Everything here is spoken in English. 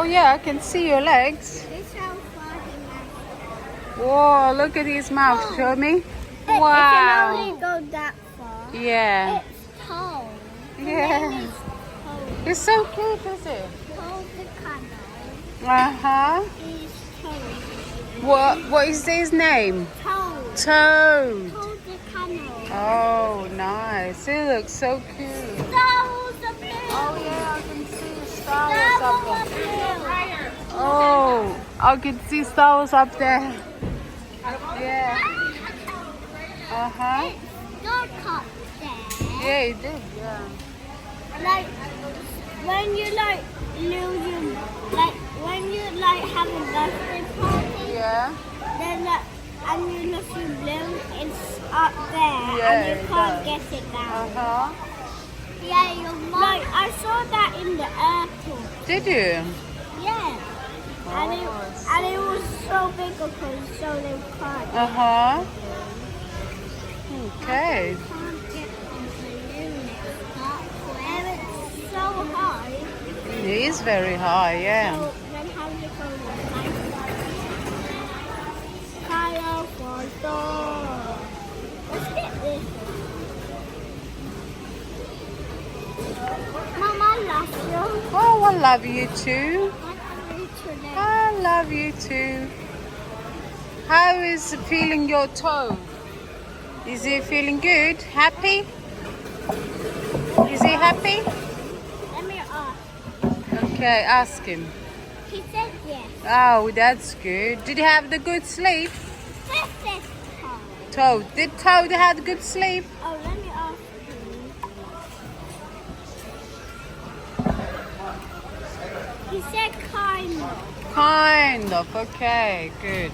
Oh yeah, I can see your legs. This how far he went. Whoa, look at his mouth. Oh. Show me. It can Wow. only go that far. Yeah. It's tall. The Yeah. name is Toad. It's so cute, is it? Toad the Cano. Uh-huh. He's Toad. What is his name? Toad. Toad. Toad the Cano. Oh, nice. He looks so cute. Stars up there. Oh yeah, I can see Star Wars Stars up up there. there. Oh, I can see Star Wars up there. Yeah. Uh-huh. It's dark up there. Yeah, he did, yeah. Like when you like lose your, like when you like have a birthday party, Yeah. then like and you lose your balloon, it's up there Yeah, and you it can't does. get it down. Uh-huh. Yeah, your mom. Like I saw that in the airport. Did you? Yeah. And it, Oh, and it was so big because so they can't. Uh-huh. Okay. Can't get the balloon. It's up where it's so high. It is very high, yeah. So then how do you go like fire for door? Let's get this. Mama, I love you. Oh, I love you too. I love you today. I love you too. How is feeling your toe? Is he feeling good? Happy? Is he happy? Let me ask. Okay, ask him. He said yes. Oh, that's good. Did he have the good sleep? This is hard. Toad. Did Toad have good sleep? Oh, let me ask him. He said kind of. Kind of. Okay, good.